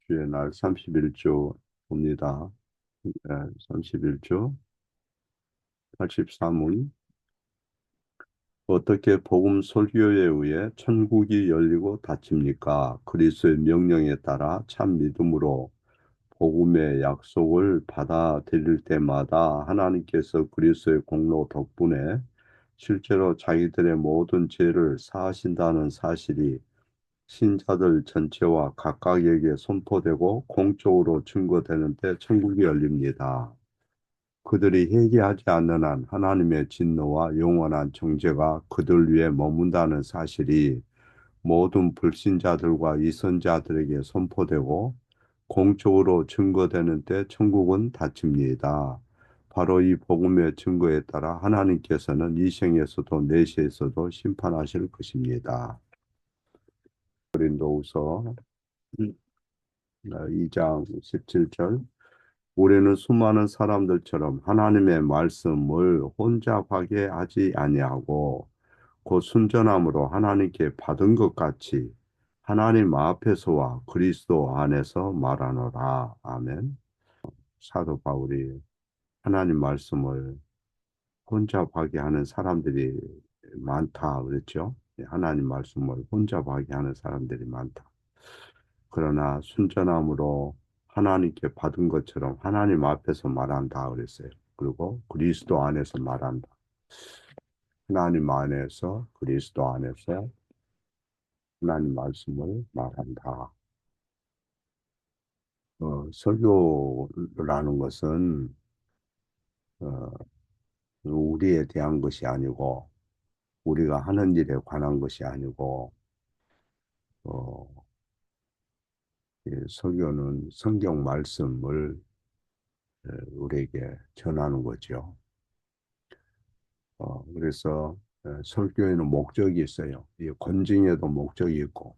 주의 날 31조 봅니다. 31조 83문 어떻게 복음 설교에 의해 천국이 열리고 닫힙니까? 그리스도의 명령에 따라 참 믿음으로 복음의 약속을 받아들일 때마다 하나님께서 그리스도의 공로 덕분에 실제로 자기들의 모든 죄를 사하신다는 사실이 신자들 전체와 각각에게 선포되고 공적으로 증거되는 때 천국이 열립니다. 그들이 회개하지 않는 한 하나님의 진노와 영원한 정죄가 그들 위에 머문다는 사실이 모든 불신자들과 이선자들에게 선포되고 공적으로 증거되는 때 천국은 닫힙니다. 바로 이 복음의 증거에 따라 하나님께서는 이 생에서도 내세에서도 심판하실 것입니다. 고린도후서 2장 17절 우리는 수많은 사람들처럼 하나님의 말씀을 혼잡하게 하지 아니하고 곧 순전함으로 하나님께 받은 것 같이 하나님 앞에서와 그리스도 안에서 말하노라. 아멘. 사도 바울이 하나님 말씀을 혼잡하게 하는 사람들이 많다 그랬죠. 하나님 말씀을 혼잡하게 하는 사람들이 많다. 그러나 순전함으로 하나님께 받은 것처럼 하나님 앞에서 말한다 그랬어요. 그리고 그리스도 안에서 말한다. 하나님 안에서 그리스도 안에서 하나님 말씀을 말한다. 설교라는 것은 어, 우리에 대한 것이 아니고 우리가 하는 일에 관한 것이 아니고 어, 이 설교는 성경 말씀을 우리에게 전하는 거죠. 그래서 설교에는 목적이 있어요. 이 권징에도 목적이 있고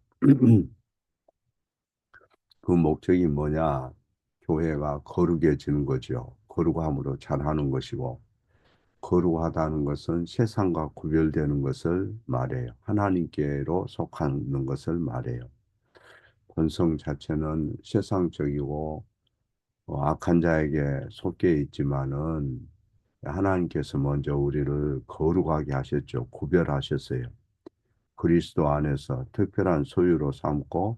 그 목적이 뭐냐? 교회가 거룩해지는 거죠. 거룩함으로 잘하는 것이고 거룩하다는 것은 세상과 구별되는 것을 말해요. 하나님께로 속하는 것을 말해요. 본성 자체는 세상적이고 악한 자에게 속해 있지만은 하나님께서 먼저 우리를 거룩하게 하셨죠. 구별하셨어요. 그리스도 안에서 특별한 소유로 삼고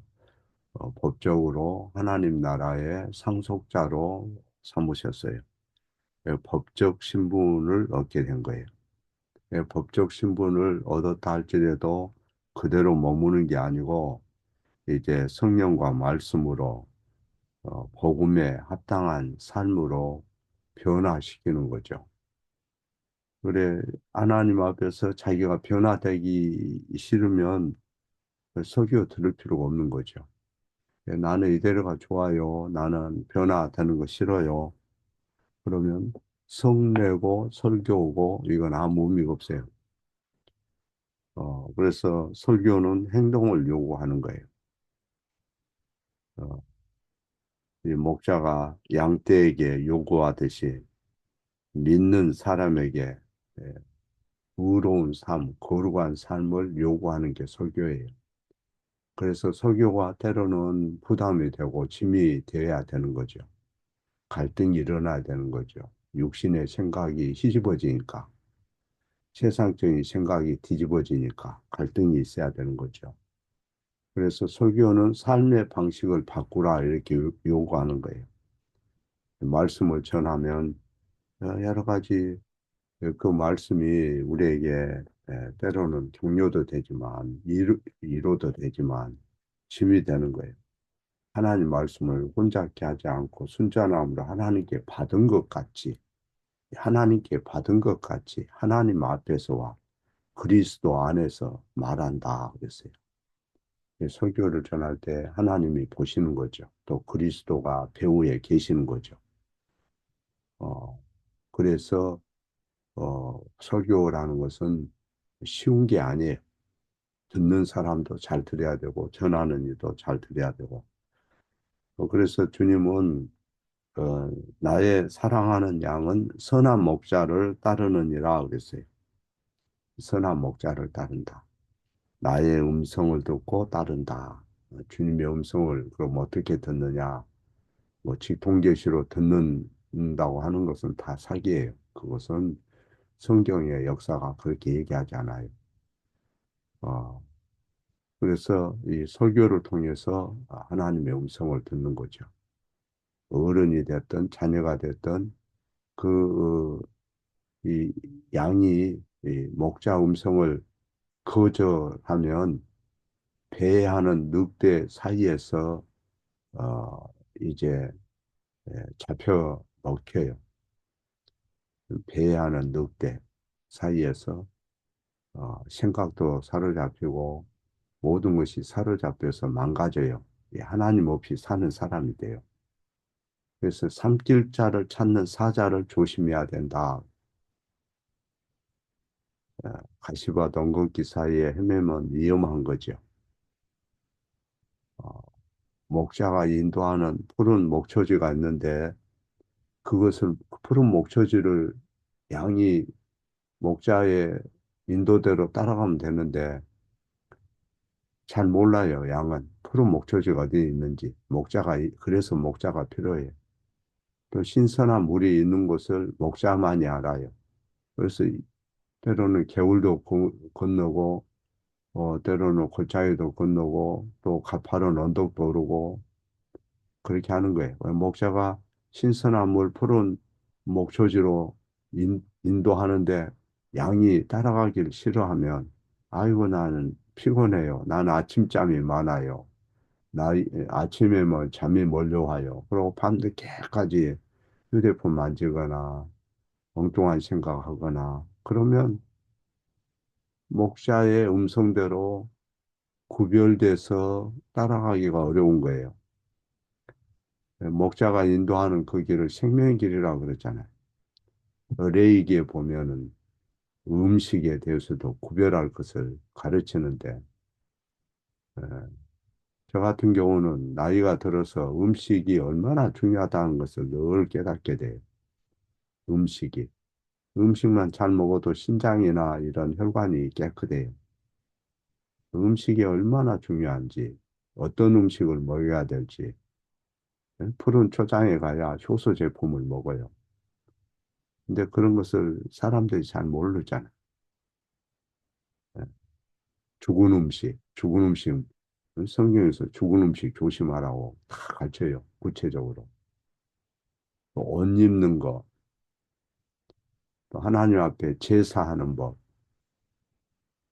법적으로 하나님 나라의 상속자로 삼으셨어요. 법적 신분을 얻게 된 거예요. 법적 신분을 얻었다 할지라도 그대로 머무는 게 아니고 이제 성령과 말씀으로 복음에 합당한 삶으로 변화시키는 거죠. 그래 하나님 앞에서 자기가 변화되기 싫으면 설교 들을 필요가 없는 거죠. 나는 이대로가 좋아요. 나는 변화되는 거 싫어요. 그러면 성내고 설교고 이건 아무 의미가 없어요. 그래서 설교는 행동을 요구하는 거예요. 어, 이 목자가 양떼에게 요구하듯이 믿는 사람에게 예, 의로운 삶, 거룩한 삶을 요구하는 게 설교예요. 그래서 설교가 때로는 부담이 되고 짐이 되어야 되는 거죠. 갈등이 일어나야 되는 거죠. 육신의 생각이 뒤집어지니까, 세상적인 생각이 뒤집어지니까 갈등이 있어야 되는 거죠. 그래서 설교는 삶의 방식을 바꾸라 이렇게 요구하는 거예요. 말씀을 전하면 여러 가지 그 말씀이 우리에게 때로는 격려도 되지만 위로도 되지만 힘이 되는 거예요. 하나님 말씀을 혼잡게 하지 않고 순전함으로 하나님께 받은 것 같이 하나님께 받은 것 같이 하나님 앞에서와 그리스도 안에서 말한다 그랬어요. 설교를 전할 때 하나님이 보시는 거죠. 또 그리스도가 배후에 계시는 거죠. 어, 그래서 설교라는 것은 쉬운 게 아니에요. 듣는 사람도 잘 들어야 되고 전하는 이도 잘 들어야 되고 그래서 주님은 나의 사랑하는 양은 선한 목자를 따르느니라 그랬어요. 선한 목자를 따른다. 나의 음성을 듣고 따른다. 주님의 음성을 그럼 어떻게 듣느냐? 뭐 직통계시로 듣는다고 하는 것은 다 사기예요. 그것은 성경의 역사가 그렇게 얘기하지 않아요. 어, 그래서 이 설교를 통해서 하나님의 음성을 듣는 거죠. 어른이 됐든 자녀가 됐든 그, 이 양이 이 목자 음성을 거절하면 배회하는 늑대 사이에서 어, 이제 잡혀 먹혀요. 배회하는 늑대 사이에서 생각도 사로잡히고 모든 것이 사로잡혀서 망가져요. 하나님 없이 사는 사람이 돼요. 그래서 삼킬 자를 찾는 사자를 조심해야 된다. 가시와 덩걷기 사이에 헤매면 위험한 거죠. 어, 목자가 인도하는 푸른 목초지가 있는데 그것을 푸른 목초지를 양이 목자의 인도대로 따라가면 되는데 잘 몰라요. 양은 푸른 목초지가 어디 있는지 그래서 목자가 필요해요. 또 신선한 물이 있는 곳을 목자만이 알아요. 그래서 때로는 개울도 건너고 때로는 골짜기도 건너고 또 가파른 언덕도 오르고 그렇게 하는 거예요. 목자가 신선한 물 푸른 목초지로 인도하는데 양이 따라가길 싫어하면 아이고 나는 피곤해요. 나는 아침잠이 많아요. 나 아침에 뭐 잠이 몰려와요. 그리고 밤늦게까지 휴대폰 만지거나 엉뚱한 생각하거나 그러면 목자의 음성대로 구별돼서 따라가기가 어려운 거예요. 목자가 인도하는 그 길을 생명의 길이라고 그랬잖아요. 레이기에 보면은 음식에 대해서도 구별할 것을 가르치는데, 저 같은 경우는 나이가 들어서 음식이 얼마나 중요하다는 것을 늘 깨닫게 돼요. 음식이. 음식만 잘 먹어도 신장이나 이런 혈관이 깨끗해요. 음식이 얼마나 중요한지, 어떤 음식을 먹어야 될지, 푸른 초장에 가야 효소 제품을 먹어요. 근데 그런 것을 사람들이 잘 모르잖아요. 죽은 음식, 성경에서 죽은 음식 조심하라고 다 가르쳐요. 구체적으로. 또 옷 입는 거, 또 하나님 앞에 제사하는 법,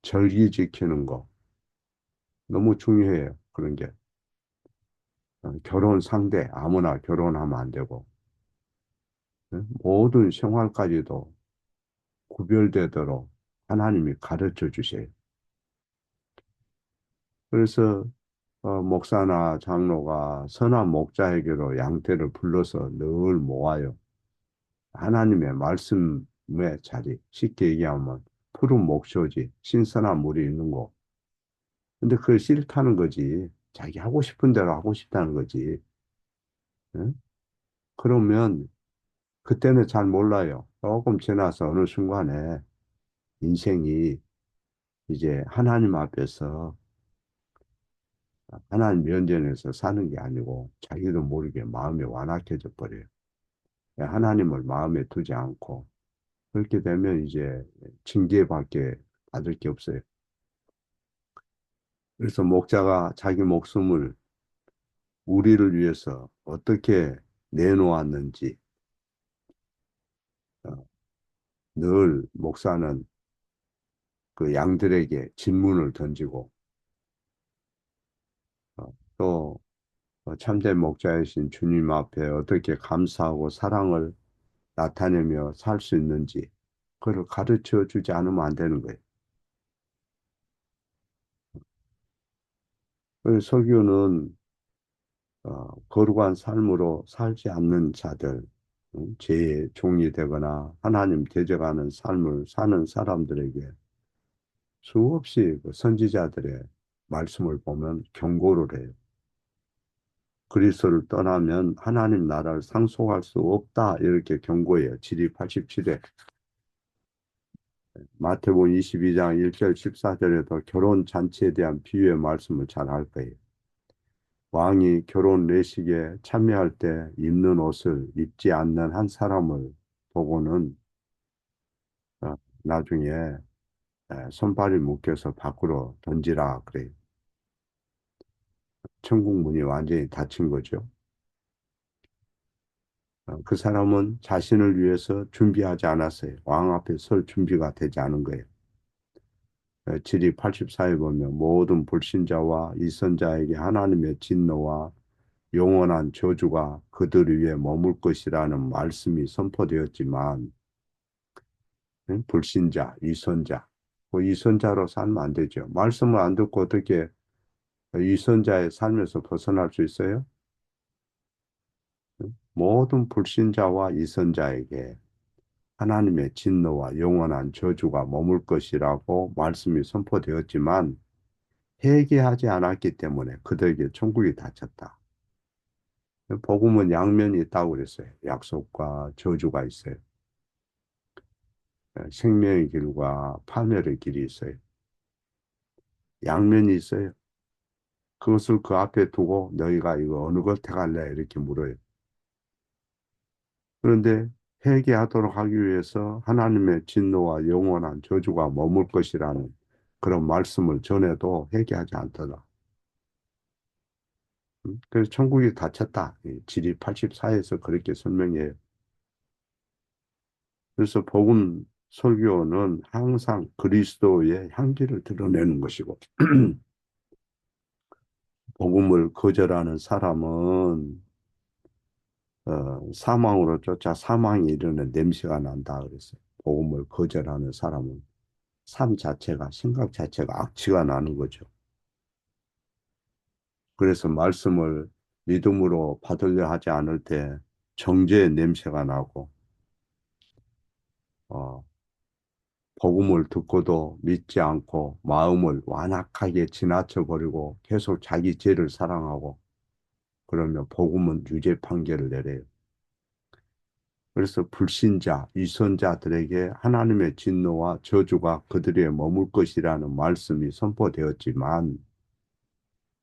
절기 지키는 거, 너무 중요해요. 그런 게. 결혼 상대, 아무나 결혼하면 안 되고, 모든 생활까지도 구별되도록 하나님이 가르쳐 주세요. 그래서 목사나 장로가 선한 목자에게로 양떼를 불러서 늘 모아요. 하나님의 말씀의 자리, 쉽게 얘기하면 푸른 목초지, 신선한 물이 있는 곳. 근데 그걸 싫다는 거지. 자기 하고 싶은 대로 하고 싶다는 거지. 응? 그러면 그때는 잘 몰라요. 조금 지나서 어느 순간에 인생이 이제 하나님 앞에서 하나님 면전에서 사는 게 아니고 자기도 모르게 마음이 완악해져 버려요. 하나님을 마음에 두지 않고 그렇게 되면 이제 징계밖에 받을 게 없어요. 그래서 목자가 자기 목숨을 우리를 위해서 어떻게 내놓았는지 어, 늘 목사는 그 양들에게 질문을 던지고 또 참된 목자이신 주님 앞에 어떻게 감사하고 사랑을 나타내며 살 수 있는지 그걸 가르쳐 주지 않으면 안 되는 거예요. 그 설교는 거룩한 삶으로 살지 않는 자들, 죄의 종이 되거나 하나님 대적하는 삶을 사는 사람들에게 수없이 그 선지자들의 말씀을 보면 경고를 해요. 그리스도를 떠나면 하나님 나라를 상속할 수 없다 이렇게 경고해요. 지리 87회. 마태복음 22장 1절 14절에도 결혼 잔치에 대한 비유의 말씀을 잘 할 거예요. 왕이 결혼 내식에 참여할 때 입는 옷을 입지 않는 한 사람을 보고는 어, 나중에 손발이 묶여서 밖으로 던지라 그래요. 천국문이 완전히 닫힌 거죠. 그 사람은 자신을 위해서 준비하지 않았어요. 왕 앞에 설 준비가 되지 않은 거예요. 질이 84에 보면 모든 불신자와 이선자에게 하나님의 진노와 영원한 저주가 그들 위에 머물 것이라는 말씀이 선포되었지만 불신자, 이선자, 뭐 이선자로 살면 안 되죠. 말씀을 안 듣고 어떻게 이선자의 삶에서 벗어날 수 있어요? 모든 불신자와 이선자에게 하나님의 진노와 영원한 저주가 머물 것이라고 말씀이 선포되었지만 회개하지 않았기 때문에 그들에게 천국이 닫혔다. 복음은 양면이 있다고 그랬어요. 약속과 저주가 있어요. 생명의 길과 파멸의 길이 있어요. 양면이 있어요. 그것을 그 앞에 두고 너희가 이거 어느 걸 택할래? 이렇게 물어요. 그런데 회개하도록 하기 위해서 하나님의 진노와 영원한 저주가 머물 것이라는 그런 말씀을 전해도 회개하지 않더라. 그래서 천국이 닫혔다. 지리 84에서 그렇게 설명해요. 그래서 복음 설교는 항상 그리스도의 향기를 드러내는 것이고, 복음을 거절하는 사람은 사망으로 쫓아 사망에 이르는 냄새가 난다 그랬어요. 복음을 거절하는 사람은 삶 자체가, 생각 자체가 악취가 나는 거죠. 그래서 말씀을 믿음으로 받으려 하지 않을 때 정죄의 냄새가 나고, 어, 복음을 듣고도 믿지 않고 마음을 완악하게 지나쳐 버리고 계속 자기 죄를 사랑하고 그러면 복음은 유죄 판결을 내려요. 그래서 불신자, 위선자들에게 하나님의 진노와 저주가 그들에게 머물 것이라는 말씀이 선포되었지만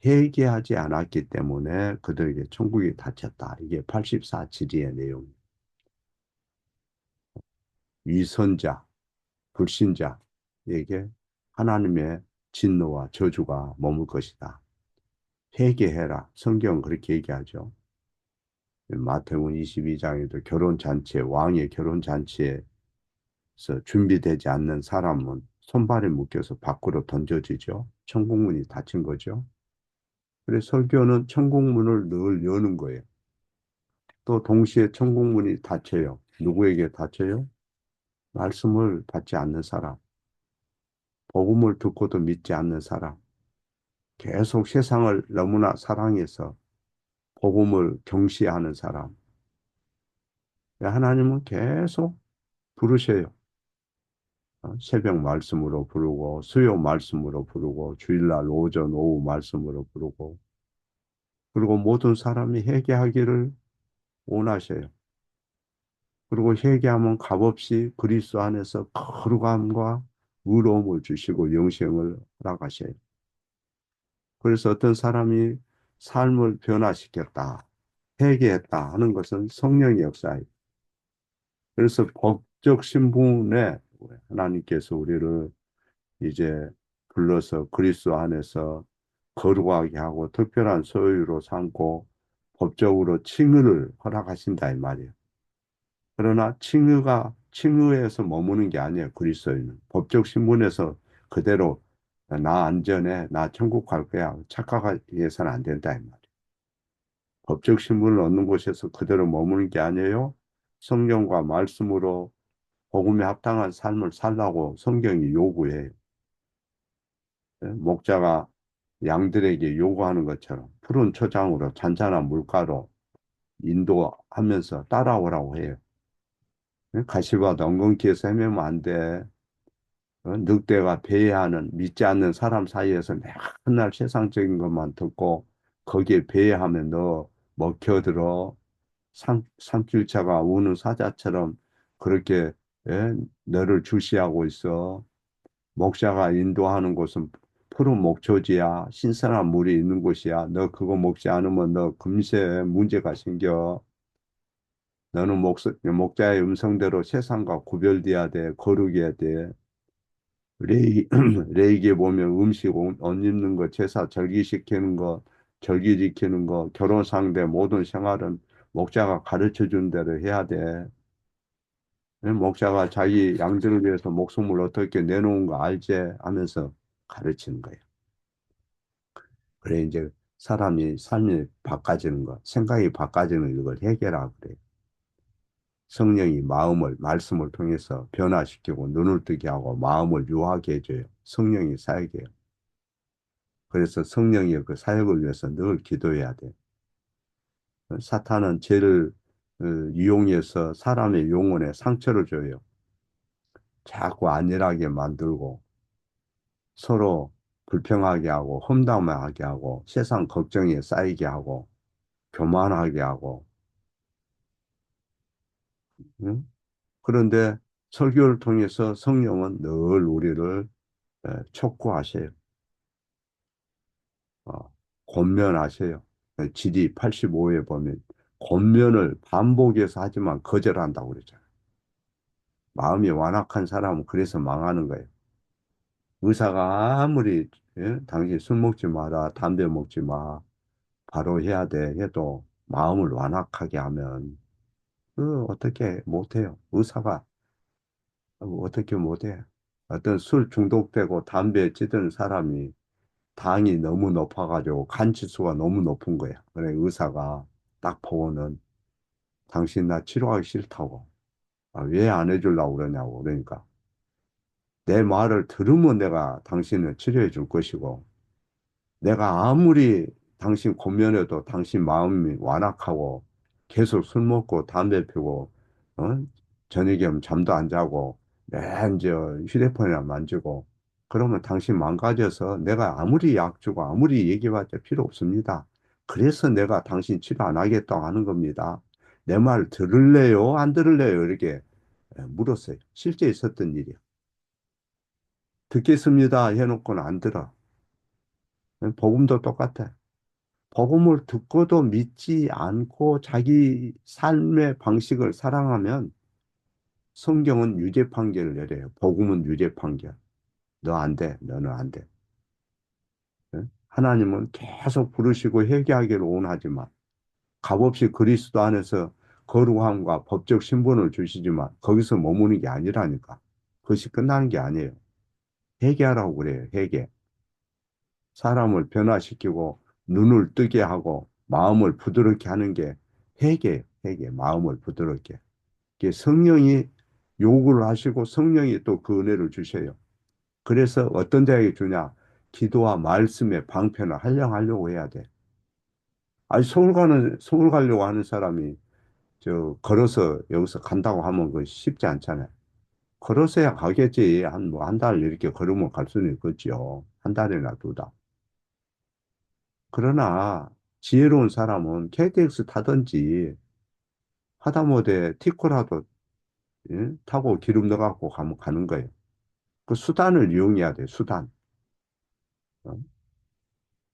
회개하지 않았기 때문에 그들에게 천국이 닫혔다. 이게 84지리의 내용입니다. 위선자, 불신자에게 하나님의 진노와 저주가 머물 것이다. 회개해라. 성경은 그렇게 얘기하죠. 마태복음 22장에도 결혼잔치에, 왕의 결혼잔치에서 준비되지 않는 사람은 손발에 묶여서 밖으로 던져지죠. 천국문이 닫힌 거죠. 그래서 설교는 천국문을 늘 여는 거예요. 또 동시에 천국문이 닫혀요. 누구에게 닫혀요? 말씀을 받지 않는 사람, 복음을 듣고도 믿지 않는 사람, 계속 세상을 너무나 사랑해서 복음을 경시하는 사람. 하나님은 계속 부르셔요. 새벽 말씀으로 부르고, 수요 말씀으로 부르고, 주일날 오전, 오후 말씀으로 부르고, 그리고 모든 사람이 회개하기를 원하셔요. 그리고 회개하면 값없이 그리스도 안에서 거룩함과 의로움을 주시고 영생을 허락하셔요. 그래서 어떤 사람이 삶을 변화시켰다, 회개했다 하는 것은 성령의 역사예요. 그래서 법적 신분에 하나님께서 우리를 이제 불러서 그리스도 안에서 거룩하게 하고 특별한 소유로 삼고 법적으로 칭의를 허락하신다 이 말이에요. 그러나 칭의에서 머무는 게 아니에요. 그리스도인은 법적 신분에서 그대로 나 안전해, 나 천국 갈 거야 착각하기 위해서는 안 된다 이 말이에요. 법적 신분을 얻는 곳에서 그대로 머무는 게 아니에요. 성경과 말씀으로 복음에 합당한 삶을 살라고 성경이 요구해요. 목자가 양들에게 요구하는 것처럼 푸른 초장으로 잔잔한 물가로 인도하면서 따라오라고 해요. 가시밭 엉겅퀴에서 헤매면 안 돼. 늑대가 배회하는 믿지 않는 사람 사이에서 맨날 세상적인 것만 듣고 거기에 배회하면 너 먹혀들어. 산길차가 우는 사자처럼 그렇게 너를 주시하고 있어. 목자가 인도하는 곳은 푸른 목초지야. 신선한 물이 있는 곳이야. 너 그거 먹지 않으면 너 금세 문제가 생겨. 너는 목자의 음성대로 세상과 구별돼야 돼. 거룩해야 돼. 레이기에 보면 음식, 옷 입는 거, 제사 절기시키는 거, 절기 지키는 거, 결혼 상대 모든 생활은 목자가 가르쳐 준 대로 해야 돼. 목자가 자기 양들을 위해서 목숨을 어떻게 내놓은 거 알지? 하면서 가르치는 거예요. 그래, 이제 사람이 삶이 바꿔지는 거, 생각이 바꿔지는 이걸 해결하고 그래요. 성령이 마음을, 말씀을 통해서 변화시키고 눈을 뜨게 하고 마음을 유하게 해줘요. 성령이 사역해요. 그래서 성령의 그 사역을 위해서 늘 기도해야 돼. 사탄은 죄를 이용해서 사람의 영혼에 상처를 줘요. 자꾸 안일하게 만들고 서로 불평하게 하고 험담하게 하고 세상 걱정에 쌓이게 하고 교만하게 하고 응? 그런데 설교를 통해서 성령은 늘 우리를 촉구하세요. 권면하세요. GD 85에 보면 권면을 반복해서 하지만 거절한다고 그러잖아요. 마음이 완악한 사람은 그래서 망하는 거예요. 의사가 아무리 당신 술 먹지 마라, 담배 먹지 마, 바로 해야 돼 해도 마음을 완악하게 하면 그 어떻게 못해요. 의사가 어떻게 못해. 어떤 술 중독되고 담배 찌든 사람이 당이 너무 높아가지고 간 지수가 너무 높은 거야. 그래 의사가 딱 보고는 당신 나 치료하기 싫다고. 아, 왜 안 해주려고 그러냐고. 그러니까 내 말을 들으면 내가 당신을 치료해 줄 것이고 내가 아무리 당신 고면해도 당신 마음이 완악하고 계속 술 먹고 담배 피고 어? 저녁에 하면 잠도 안 자고 맨 저 휴대폰이나 만지고 그러면 당신 망가져서 내가 아무리 약 주고 아무리 얘기해봤자 필요 없습니다. 그래서 내가 당신 치료 안 하겠다고 하는 겁니다. 내 말 들을래요? 안 들을래요? 이렇게 물었어요. 실제 있었던 일이야. 듣겠습니다 해놓고는 안 들어. 복음도 똑같아. 복음을 듣고도 믿지 않고 자기 삶의 방식을 사랑하면 성경은 유죄 판결을 내려요. 복음은 유죄 판결. 너 안 돼. 너는 안 돼. 예? 하나님은 계속 부르시고 회개하기를 원하지만 값없이 그리스도 안에서 거룩함과 법적 신분을 주시지만 거기서 머무는 게 아니라니까. 그것이 끝나는 게 아니에요. 회개하라고 그래요. 회개. 사람을 변화시키고 눈을 뜨게 하고 마음을 부드럽게 하는 게 회개, 회개, 마음을 부드럽게. 이게 성령이 요구를 하시고 성령이 또 그 은혜를 주셔요. 그래서 어떤 자에게 주냐? 기도와 말씀의 방편을 활용하려고 해야 돼. 아니, 서울 가려고 하는 사람이 걸어서 여기서 간다고 하면 그 쉽지 않잖아요. 걸어서야 가겠지. 뭐, 한 달 이렇게 걸으면 갈 수는 있겠죠. 한 달이나 두 달. 그러나 지혜로운 사람은 KTX 타든지 하다못해 티코라도 타고 기름 넣어갖고 가면 가는 거예요. 그 수단을 이용해야 돼, 수단. 어?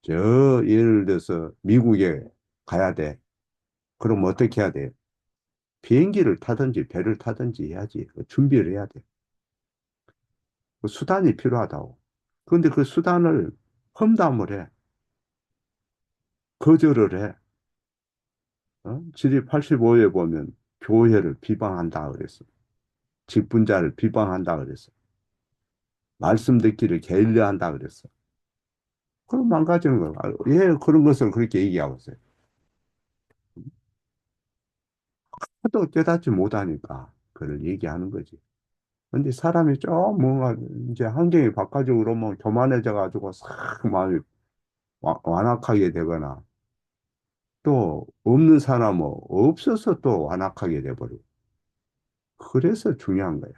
예를 들어서 미국에 가야 돼. 그럼 어떻게 해야 돼? 비행기를 타든지 배를 타든지 해야지. 그 준비를 해야 돼. 그 수단이 필요하다고. 그런데 그 수단을 험담을 해. 거절을 해. 질이 85에 보면 교회를 비방한다 그랬어. 직분자를 비방한다 그랬어. 말씀 듣기를 게을리한다 그랬어. 그럼 망가지는 거야. 아, 예, 그런 것을 그렇게 얘기하고 있어요. 하도 깨닫지 못하니까 그걸 얘기하는 거지. 근데 사람이 좀 뭔가 이제 환경이 바꿔지고 그러면 교만해져 가지고 싹 마음이 완악하게 되거나 또 없는 사람은 없어서 또 완악하게 돼버리고. 그래서 중요한 거야.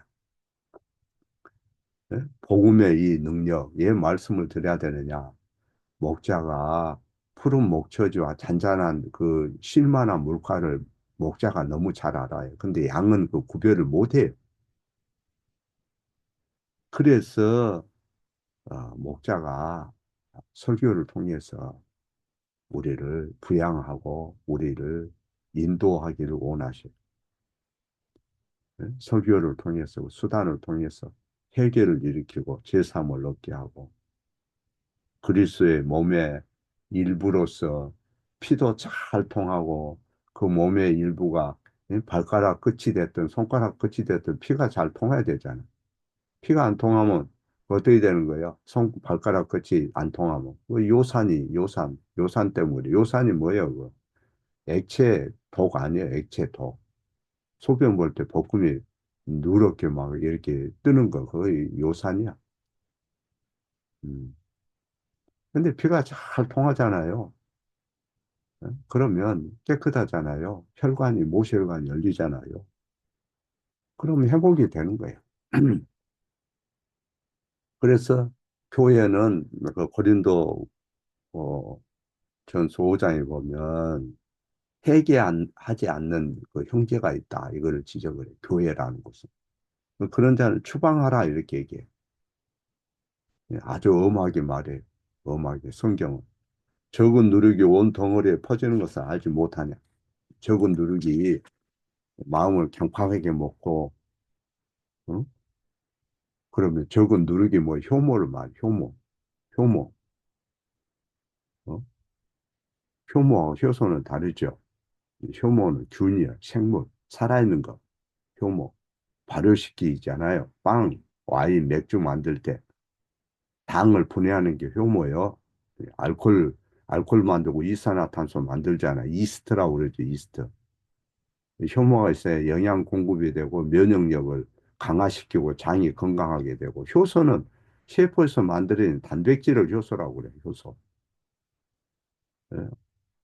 예? 복음의 이 능력, 왜 말씀을 드려야 되느냐? 목자가 푸른 목초지와 잔잔한 그 쉴만한 물가를 목자가 너무 잘 알아요. 근데 양은 그 구별을 못 해요. 그래서 목자가 설교를 통해서 우리를 부양하고 우리를 인도하기를 원하시고, 설교를 통해서 수단을 통해서 회개를 일으키고 제사함을 얻게 하고 그리스도의 몸의 일부로서 피도 잘 통하고 그 몸의 일부가 발가락 끝이 됐든 손가락 끝이 됐든 피가 잘 통해야 되잖아. 피가 안 통하면 어떻게 되는 거예요? 발가락 끝이 안 통하면 그 요산 때문에. 요산이 뭐예요? 그 액체 독 아니에요? 액체 독. 소변 볼 때 복근이 누렇게 막 이렇게 뜨는 거 거의 요산이야. 음. 근데 피가 잘 통하잖아요. 그러면 깨끗하잖아요. 혈관이, 모세혈관이 열리잖아요. 그러면 회복이 되는 거예요. 그래서 교회는 그 고린도 어, 전서 5장에 보면 하지 않는 그 형제가 있다. 이거를 지적을 해요. 교회라는 것은. 그런 자는 추방하라 이렇게 얘기해요. 아주 엄하게 말해요. 엄하게 성경은. 적은 누룩이 온 덩어리에 퍼지는 것을 알지 못하냐. 적은 누룩이 마음을 경팍하게 먹고 어? 그러면 적은 누룩이 뭐 효모를 말, 효모, 어? 효모하고 효소는 다르죠. 효모는 균이야, 생물, 살아있는 거, 효모. 발효시키잖아요. 빵, 와인, 맥주 만들 때 당을 분해하는 게 효모예요. 알코올 만들고 이산화탄소 만들잖아. 이스트라고 그러죠, 이스트. 효모가 있어야 영양 공급이 되고 면역력을 강화시키고 장이 건강하게 되고 효소는 셰프에서 만들어낸 단백질을 효소라고 그래요. 효소. 예.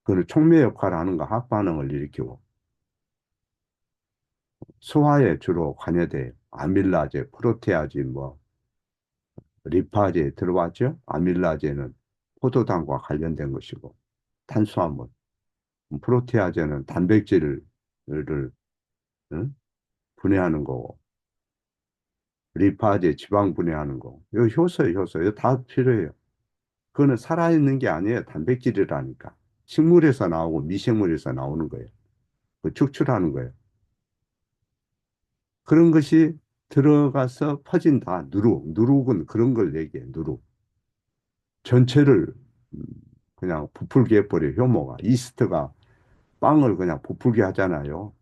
그는 촉매 역할을 하는 거 합반응을 일으키고 소화에 주로 관여돼요. 아밀라제, 프로테아제, 뭐 리파제 들어봤죠? 아밀라제는 포도당과 관련된 것이고 탄수화물, 프로테아제는 단백질을 응? 분해하는 거고 리파제 지방 분해하는 거. 이거 효소예요, 효소. 이거 다 필요해요. 그거는 살아있는 게 아니에요. 단백질이라니까. 식물에서 나오고 미생물에서 나오는 거예요. 그 축출하는 거예요. 그런 것이 들어가서 퍼진다. 누룩은 그런 걸 얘기해. 누룩. 전체를 음, 그냥 부풀게 해버려. 효모가. 이스트가 빵을 그냥 부풀게 하잖아요.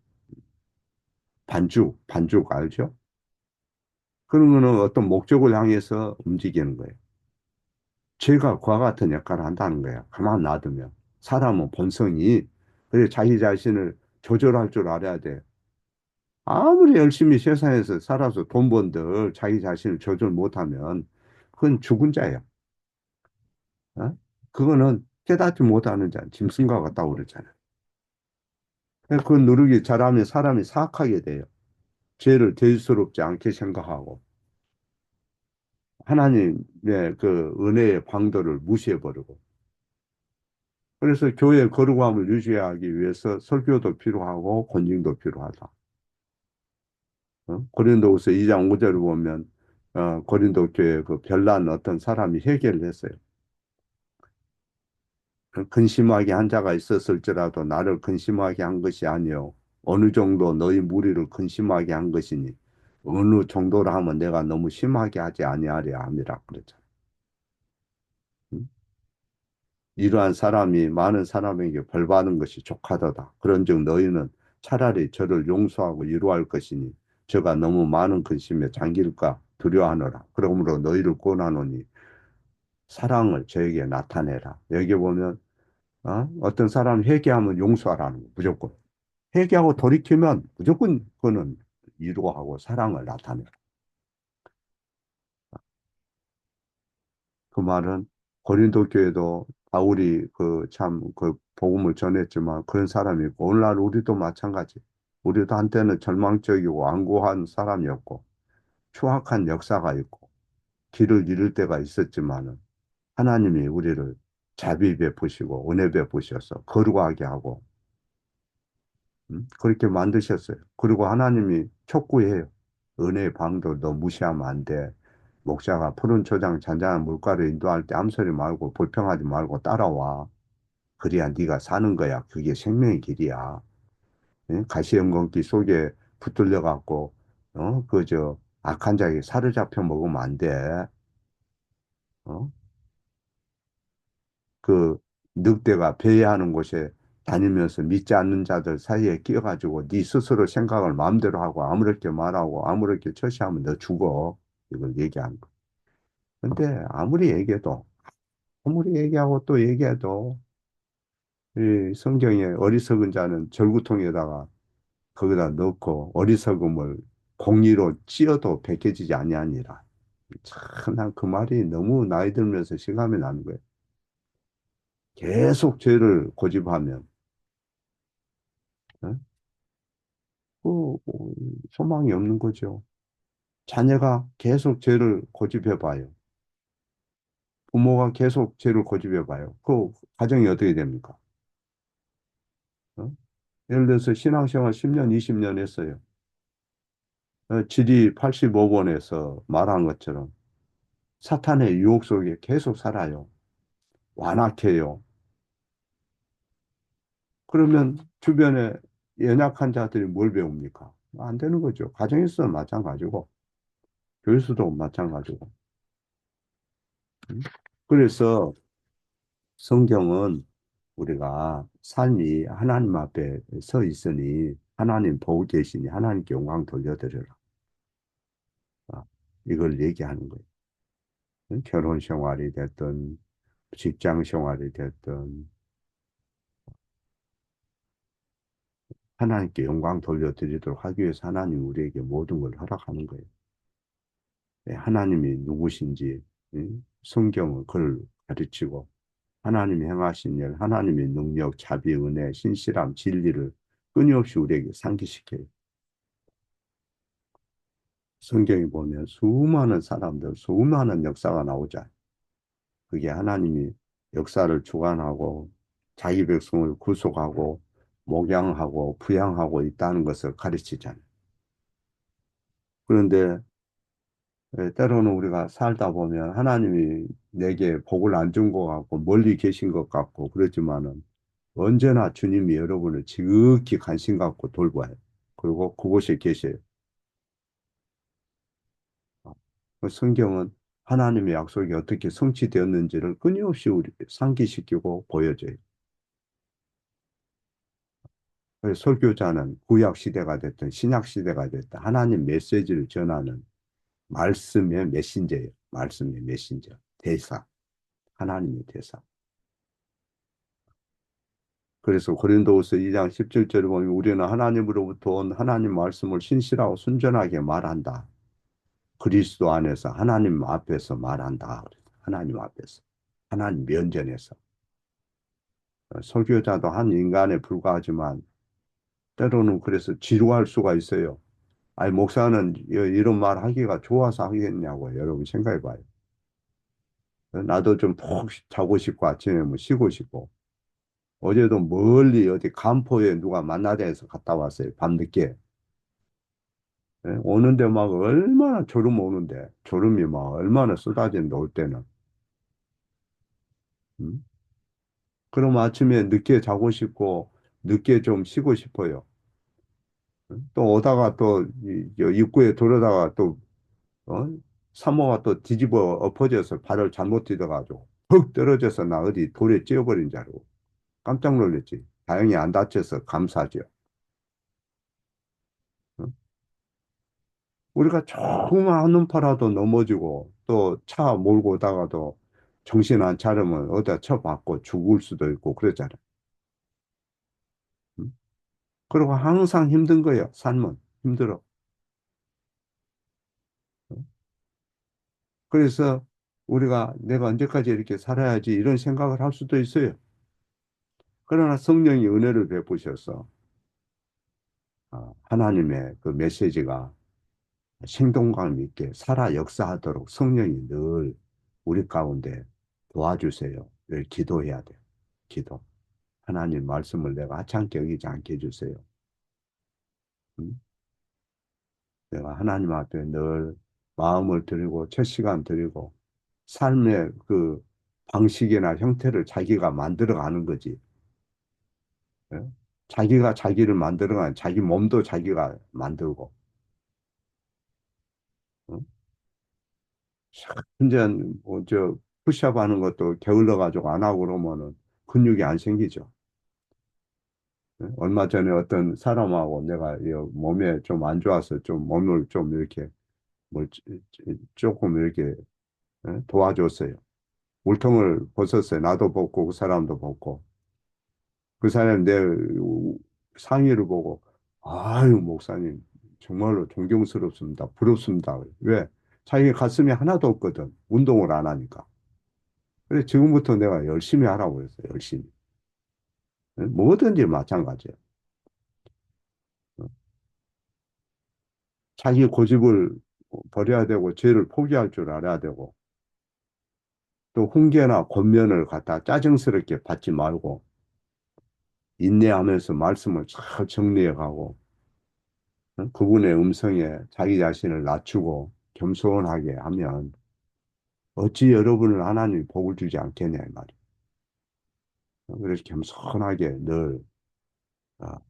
반죽 알죠? 그런 거는 어떤 목적을 향해서 움직이는 거예요. 죄가 그와 같은 역할을 한다는 거야. 가만 놔두면. 사람은 본성이, 그래 자기 자신을 조절할 줄 알아야 돼. 아무리 열심히 세상에서 살아서 돈 번들 자기 자신을 조절 못하면 그건 죽은 자야. 어? 그거는 깨닫지 못하는 자, 짐승과 같다고 그러잖아. 그 누르기 잘하면 사람이 사악하게 돼요. 죄를 대수롭지 않게 생각하고 하나님의 그 은혜의 방도를 무시해버리고 그래서 교회의 거룩함을 유지하기 위해서 설교도 필요하고 권징도 필요하다. 고린도후서 2장 5절을 보면 고린도 교회 그 별난 어떤 사람이 회개를 했어요. 근심하게 한 자가 있었을지라도 나를 근심하게 한 것이 아니요 어느 정도 너희 무리를 근심하게 한 것이니 어느 정도라 하면 내가 너무 심하게 하지 아니하려 함이라 그랬잖아. 음? 이러한 사람이 많은 사람에게 벌 받는 것이 족하도다. 그런즉 너희는 차라리 저를 용서하고 위로할 것이니 저가 너무 많은 근심에 잠길까 두려워하노라. 그러므로 너희를 권하노니 사랑을 저에게 나타내라. 여기 보면 어떤 사람 회개하면 용서하라는 거 무조건. 회개하고 돌이키면 무조건 그거는 위로하고 사랑을 나타내. 그 말은 고린도 교회도 바울이 그 참 그 복음을 전했지만 그런 사람이 있고 오늘날 우리도 마찬가지. 우리도 한때는 절망적이고 완고한 사람이었고 추악한 역사가 있고 길을 잃을 때가 있었지만은 하나님이 우리를 자비 베푸시고 은혜 베푸셔서 거룩하게 하고 그렇게 만드셨어요. 그리고 하나님이 촉구해요. 은혜의 방도 너 무시하면 안 돼. 목자가 푸른 초장 잔잔한 물가를 인도할 때 암소리 말고 불평하지 말고 따라와. 그래야 네가 사는 거야. 그게 생명의 길이야. 응? 가시염공기 속에 붙들려 갖고 그 악한 자에게 사로잡혀 먹으면 안 돼. 어? 그 늑대가 배회하는 곳에 다니면서 믿지 않는 자들 사이에 끼어가지고 네 스스로 생각을 마음대로 하고 아무렇게 말하고 아무렇게 처시하면 너 죽어. 이걸 얘기하는 거. 근데 아무리 얘기하고 또 얘기해도 이 성경에 어리석은 자는 절구통에다가 거기다 넣고 어리석음을 공의로 찧어도 베껴지지 아니하니라. 참, 난 그 말이 너무 나이 들면서 실감이 나는 거예요. 계속 죄를 고집하면 어? 소망이 없는 거죠. 자녀가 계속 죄를 고집해봐요. 부모가 계속 죄를 고집해봐요. 그 가정이 어떻게 됩니까? 어? 예를 들어서 신앙생활 10년, 20년 했어요. 지리 85번에서 말한 것처럼 사탄의 유혹 속에 계속 살아요. 완악해요. 그러면 주변에 연약한 자들이 뭘 배웁니까? 안 되는 거죠. 가정에서도 마찬가지고, 교회에서도 마찬가지고. 음? 그래서 성경은 우리가 삶이 하나님 앞에 서 있으니 하나님 보고 계시니 하나님께 영광 돌려드려라. 아, 이걸 얘기하는 거예요. 결혼 생활이 됐든 직장 생활이 됐든 하나님께 영광 돌려드리도록 하기 위해서 하나님 우리에게 모든 걸 허락하는 거예요. 네, 하나님이 누구신지 성경은 그걸 가르치고 하나님이 행하신 일, 하나님의 능력, 자비, 은혜, 신실함, 진리를 끊임없이 우리에게 상기시켜요. 성경에 보면 수많은 사람들, 수많은 역사가 나오잖아요. 그게 하나님이 역사를 주관하고 자기 백성을 구속하고 목양하고 부양하고 있다는 것을 가르치잖아요. 그런데 때로는 우리가 살다 보면 하나님이 내게 복을 안 준 것 같고 멀리 계신 것 같고 그렇지만은 언제나 주님이 여러분을 지극히 관심 갖고 돌봐요. 그리고 그곳에 계셔요. 그 성경은 하나님의 약속이 어떻게 성취되었는지를 끊임없이 우리 상기시키고 보여줘요. 그래서 설교자는 구약 시대가 됐든 신약 시대가 됐든 하나님 메시지를 전하는 말씀의 메신저예요. 말씀의 메신저. 대사. 하나님의 대사. 그래서 고린도후서 2장 17절에 보면 우리는 하나님으로부터 온 하나님 말씀을 신실하고 순전하게 말한다. 그리스도 안에서 하나님 앞에서 말한다. 하나님 앞에서. 하나님 면전에서. 설교자도 한 인간에 불과하지만 때로는 그래서 지루할 수가 있어요. 아니, 목사는 이런 말 하기가 좋아서 하겠냐고 여러분 생각해 봐요. 나도 좀 푹 자고 싶고 아침에 뭐 쉬고 싶고. 어제도 멀리 어디 간포에 누가 만나자 해서 갔다 왔어요. 밤늦게. 예, 오는데 막 얼마나 졸음 오는데, 졸음이 막 얼마나 쏟아지는데 올 때는. 음? 그럼 아침에 늦게 자고 싶고, 늦게 좀 쉬고 싶어요. 또 오다가 또 입구에 들어다가 또, 어? 사모가 또 뒤집어 엎어져서 발을 잘못 디뎌가지고, 푹 떨어져서 나 어디 돌에 찧어버린 줄 알고 깜짝 놀랐지. 다행히 안 다쳐서 감사하죠. 어? 우리가 조그만 한눈파라도 넘어지고 또 차 몰고 오다가도 정신 안 차리면 어디다 쳐박고 죽을 수도 있고 그러잖아요. 음? 그리고 항상 힘든 거예요. 삶은 힘들어. 음? 그래서 우리가 내가 언제까지 이렇게 살아야지 이런 생각을 할 수도 있어요. 그러나 성령이 은혜를 베푸셔서 하나님의 그 메시지가 생동감 있게 살아 역사하도록 성령이 늘 우리 가운데 도와주세요. 늘 기도해야 돼요. 기도. 하나님 말씀을 내가 하찮게 여기지 않게 해주세요. 음? 내가 하나님 앞에 늘 마음을 들이고 첫 시간 들이고 삶의 그 방식이나 형태를 자기가 만들어가는 거지. 예? 자기가 자기를 만들어가는 자기 몸도 자기가 만들고. 어? 이제 뭐저 푸시업 하는 것도 게을러 가지고 안 하고 그러면은 근육이 안 생기죠. 예? 얼마 전에 어떤 사람하고 내가 이 몸에 좀 안 좋아서 좀 몸을 좀 이렇게 뭐 조금 이렇게 도와줬어요. 물통을 벗었어요. 나도 벗고 그 사람도 벗고. 그 사람이 내 상의를 보고 아유 목사님 정말로 존경스럽습니다. 부럽습니다. 왜? 자기 가슴이 하나도 없거든. 운동을 안 하니까. 그래 지금부터 내가 열심히 하라고 했어요. 열심히. 뭐든지 마찬가지예요. 자기 고집을 버려야 되고 죄를 포기할 줄 알아야 되고 또 훈계나 권면을 갖다 짜증스럽게 받지 말고 인내하면서 말씀을 잘 정리해 가고 그분의 음성에 자기 자신을 낮추고 겸손하게 하면 어찌 여러분을 하나님이 복을 주지 않겠냐 이 말이에요. 그래서 겸손하게 늘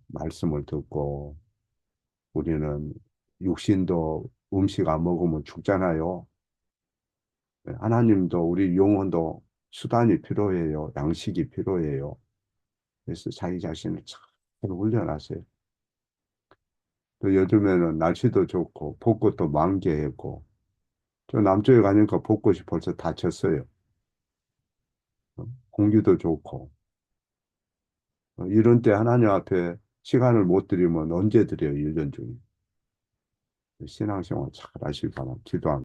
말씀을 듣고 우리는 육신도 음식 안 먹으면 죽잖아요. 하나님도 우리 영혼도 수단이 필요해요. 양식이 필요해요. 그래서 자기 자신을 잘 훈련하세요. 또 요즘에는 날씨도 좋고 벚꽃도 만개했고 저 남쪽에 가니까 벚꽃이 벌써 다 졌어요. 공기도 좋고 이런 때 하나님 앞에 시간을 못 드리면 언제 드려요? 1년 중에. 신앙생활 잘 하시기 바랍니다. 기도합니다.